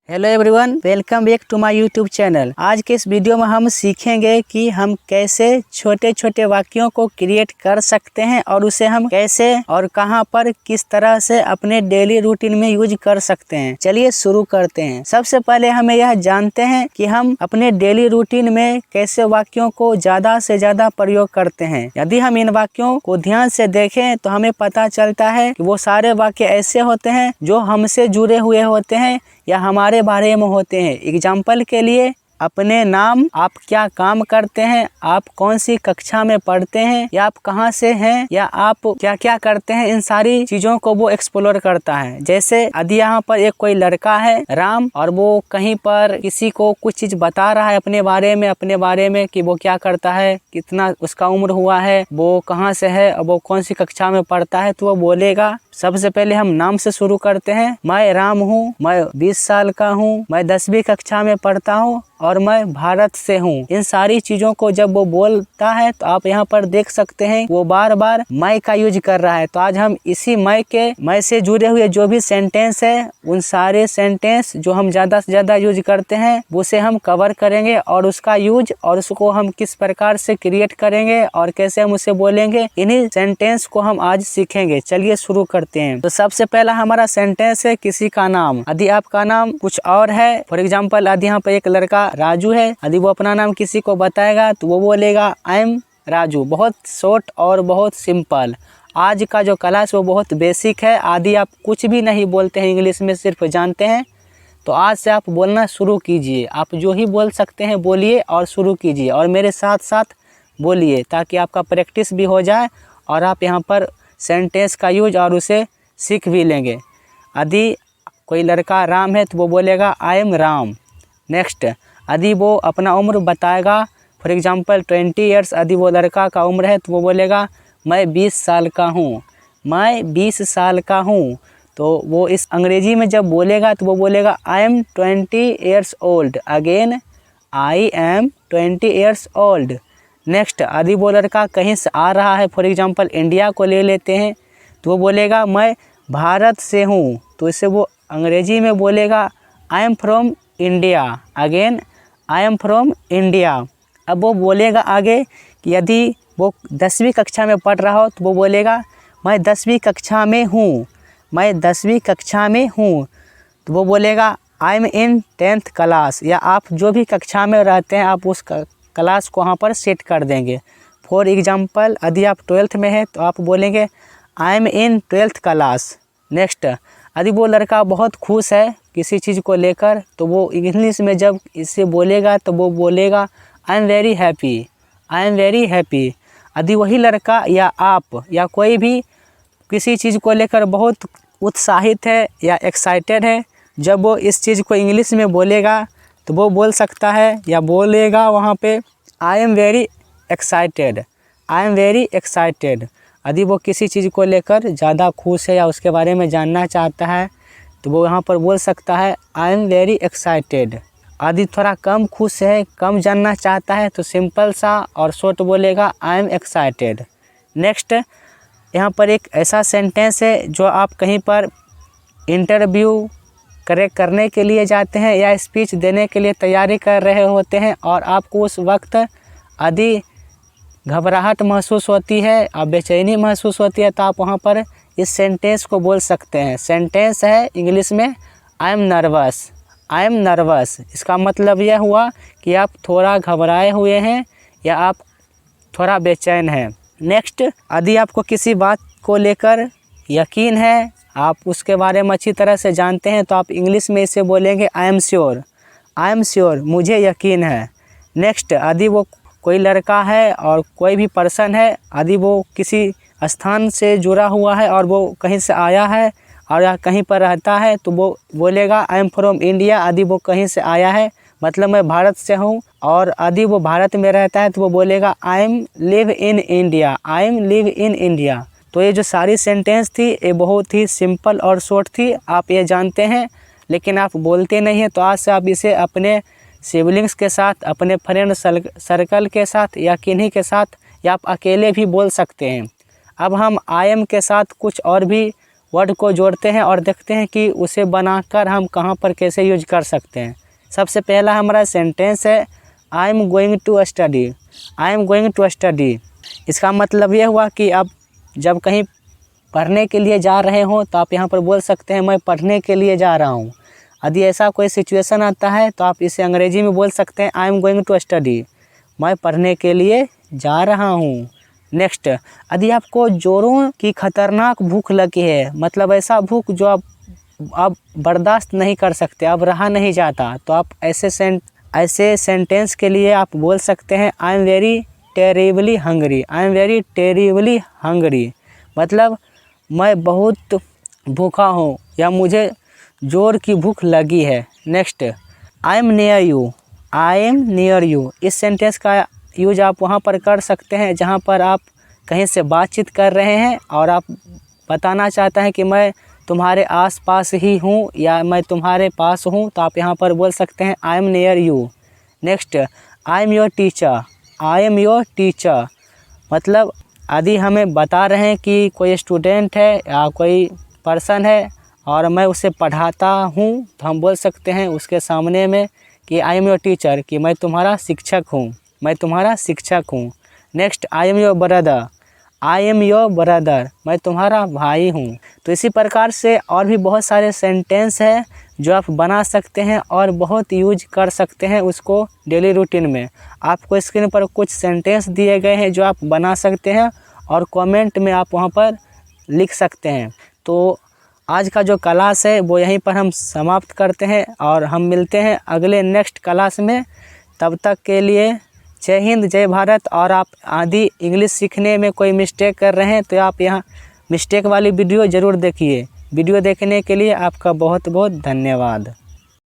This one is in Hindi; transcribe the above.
Hello everyone, welcome back to my YouTube channel. आज के इस वीडियो में हम सीखेंगे कि हम कैसे छोटे छोटे वाक्यों को क्रिएट कर सकते हैं और उसे हम कैसे और कहां पर किस तरह से अपने डेली रूटीन में यूज कर सकते हैं। चलिए शुरू करते हैं। सबसे पहले हमें यह जानते हैं कि हम अपने डेली रूटीन में कैसे वाक्यों को ज़्यादा से ज़्यादा प्रयोग करते हैं। यदि हम इन वाक्यों को ध्यान से देखें तो हमें पता चलता है कि वो सारे वाक्य ऐसे होते हैं जो हमसे जुड़े हुए होते हैं या हमारे बारे में होते हैं। एग्जाम्पल के लिए अपने नाम, आप क्या काम करते हैं, आप कौन सी कक्षा में पढ़ते हैं, या आप कहाँ से हैं, या आप क्या क्या करते हैं, इन सारी चीजों को वो एक्सप्लोर करता है। जैसे यदि यहाँ पर एक कोई लड़का है राम और वो कहीं पर किसी को कुछ चीज बता रहा है अपने बारे में कि वो क्या करता है, कितना उसका उम्र हुआ है, वो कहाँ से है और वो कौन सी कक्षा में पढ़ता है, तो वो बोलेगा। सबसे पहले हम नाम से शुरू करते हैं। मैं राम हूँ, मैं 20 साल का हूँ, मैं 10वीं कक्षा में पढ़ता हूँ और मैं भारत से हूँ। इन सारी चीजों को जब वो बोलता है तो आप यहाँ पर देख सकते हैं वो बार बार मैं का यूज कर रहा है। तो आज हम इसी मैं से जुड़े हुए जो भी सेंटेंस है, उन सारे सेंटेंस जो हम ज्यादा से ज्यादा यूज करते हैं उसे हम कवर करेंगे और उसका यूज और उसको हम किस प्रकार से क्रिएट करेंगे और कैसे हम उसे बोलेंगे, इन्हीं सेंटेंस को हम आज सीखेंगे। चलिए शुरू करते हैं। तो सबसे पहला हमारा सेंटेंस है किसी का नाम। यदि आपका नाम कुछ और है, फॉर एग्जाम्पल यदि यहाँ पे एक लड़का राजू है, यदि वो अपना नाम किसी को बताएगा तो वो बोलेगा आई एम राजू। बहुत शॉर्ट और बहुत सिंपल। आज का जो क्लास वो बहुत बेसिक है। यदि आप कुछ भी नहीं बोलते हैं इंग्लिश में, सिर्फ जानते हैं, तो आज से आप बोलना शुरू कीजिए। आप जो ही बोल सकते हैं बोलिए और शुरू कीजिए और मेरे साथ साथ बोलिए ताकि आपका प्रैक्टिस भी हो जाए और आप यहाँ पर सेंटेंस का यूज और उसे सीख भी लेंगे। यदि कोई लड़का राम है तो वो बोलेगा आई एम राम। नेक्स्ट, यदि वो अपना उम्र बताएगा, फॉर एग्जांपल 20 ईयर्स यदि वो लड़का का उम्र है तो वो बोलेगा मैं 20 साल का हूँ, मैं 20 साल का हूँ। तो वो इस अंग्रेजी में जब बोलेगा तो वो बोलेगा I am 20 years old. Again I am 20 years old. Next, यदि वो लड़का कहीं से आ रहा है, फॉर एग्जांपल इंडिया को ले लेते हैं, तो वो बोलेगा मैं भारत से हूँ। तो इसे वो अंग्रेजी में बोलेगा I am from India. Again I am from India. अब वो बोलेगा आगे कि यदि वो 10वीं कक्षा में पढ़ रहा हो तो वो बोलेगा मैं 10वीं कक्षा में हूँ, मैं 10वीं कक्षा में हूँ। तो वो बोलेगा I am in 10th class. या आप जो भी कक्षा में रहते हैं आप उस क्लास को वहाँ पर सेट कर देंगे। फॉर एग्जांपल यदि आप 12th में है तो आप बोलेंगे I am in 12th class. Next, यदि वो लड़का बहुत खुश है किसी चीज़ को लेकर तो वो इंग्लिश में जब इसे बोलेगा तो वो बोलेगा I am very happy, I am very happy. यदि वही लड़का या आप या कोई भी किसी चीज़ को लेकर बहुत उत्साहित है या एक्साइटेड है, जब वो इस चीज़ को इंग्लिश में बोलेगा तो वो बोल सकता है या बोलेगा वहाँ पे I am very excited, I am very excited. यदि वो किसी चीज़ को लेकर ज़्यादा खुश है या उसके बारे में जानना चाहता है तो वो यहाँ पर बोल सकता है आई एम वेरी एक्साइटेड। यदि थोड़ा कम खुश है, कम जानना चाहता है तो सिंपल सा और शॉर्ट बोलेगा आई एम एक्साइटेड। नेक्स्ट, यहाँ पर एक ऐसा सेंटेंस है जो आप कहीं पर इंटरव्यू करने के लिए जाते हैं या स्पीच देने के लिए तैयारी कर रहे होते हैं और आपको उस वक्त यदि घबराहट महसूस होती है और बेचैनी महसूस होती है तो आप वहाँ पर इस सेंटेंस को बोल सकते हैं। सेंटेंस है इंग्लिश में I am nervous, I am nervous. इसका मतलब यह हुआ कि आप थोड़ा घबराए हुए हैं या आप थोड़ा बेचैन हैं। नेक्स्ट, यदि आपको किसी बात को लेकर यकीन है, आप उसके बारे में अच्छी तरह से जानते हैं, तो आप इंग्लिश में इसे बोलेंगे I am sure, I am sure, मुझे यकीन है। नेक्स्ट, यदि वो कोई लड़का है और कोई भी पर्सन है, यदि वो किसी स्थान से जुड़ा हुआ है और वो कहीं से आया है और या कहीं पर रहता है तो वो बोलेगा आई एम फ्रॉम इंडिया। यदि वो कहीं से आया है मतलब मैं भारत से हूँ, और यदि वो भारत में रहता है तो वो बोलेगा I am live in India, I am live in India. तो ये जो सारी सेंटेंस थी ये बहुत ही सिंपल और शॉर्ट थी। आप ये जानते हैं लेकिन आप बोलते नहीं हैं, तो आज से आप इसे अपने सिबलिंग्स के साथ, अपने फ्रेंड सर्कल के साथ या किन्हीं के साथ या आप अकेले भी बोल सकते हैं। अब हम आई एम के साथ कुछ और भी वर्ड को जोड़ते हैं और देखते हैं कि उसे बनाकर हम कहाँ पर कैसे यूज कर सकते हैं। सबसे पहला हमारा सेंटेंस है I am going to study. I am going to study, इसका मतलब ये हुआ कि आप जब कहीं पढ़ने के लिए जा रहे हो तो आप यहाँ पर बोल सकते हैं मैं पढ़ने के लिए जा रहा हूँ। यदि ऐसा कोई सिचुएशन आता है तो आप इसे अंग्रेजी में बोल सकते हैं I am going to study, मैं पढ़ने के लिए जा रहा हूँ। नेक्स्ट, यदि आपको जोरों की खतरनाक भूख लगी है, मतलब ऐसा भूख जो आप बर्दाश्त नहीं कर सकते, अब रहा नहीं जाता, तो आप ऐसे सेंटेंस के लिए आप बोल सकते हैं I am very terribly hungry. I am very terribly hungry मतलब मैं बहुत भूखा हूँ या मुझे जोर की भूख लगी है। Next, I am near you. I am near you, इस सेंटेंस का यूज आप वहाँ पर कर सकते हैं जहाँ पर आप कहीं से बातचीत कर रहे हैं और आप बताना चाहते हैं कि मैं तुम्हारे आसपास ही हूँ या मैं तुम्हारे पास हूँ, तो आप यहाँ पर बोल सकते हैं I am near you. Next, I am your teacher. I am your teacher मतलब यदि हमें बता रहे हैं कि कोई स्टूडेंट है या कोई पर्सन है और मैं उसे पढ़ाता हूँ, तो हम बोल सकते हैं उसके सामने में कि आई एम योर टीचर, कि मैं तुम्हारा शिक्षक हूँ, मैं तुम्हारा शिक्षक हूँ। Next, I am your brother. I am your brother, मैं तुम्हारा भाई हूँ। तो इसी प्रकार से और भी बहुत सारे सेंटेंस हैं जो आप बना सकते हैं और बहुत यूज कर सकते हैं उसको डेली रूटीन में। आपको स्क्रीन पर कुछ सेंटेंस दिए गए हैं जो आप बना सकते हैं और कमेंट में आप वहाँ पर लिख सकते हैं। तो आज का जो क्लास है वो यहीं पर हम समाप्त करते हैं और हम मिलते हैं अगले नेक्स्ट क्लास में। तब तक के लिए जय हिंद, जय भारत। और आप आदि इंग्लिश सीखने में कोई मिस्टेक कर रहे हैं तो आप यहाँ मिस्टेक वाली वीडियो ज़रूर देखिए। वीडियो देखने के लिए आपका बहुत बहुत धन्यवाद।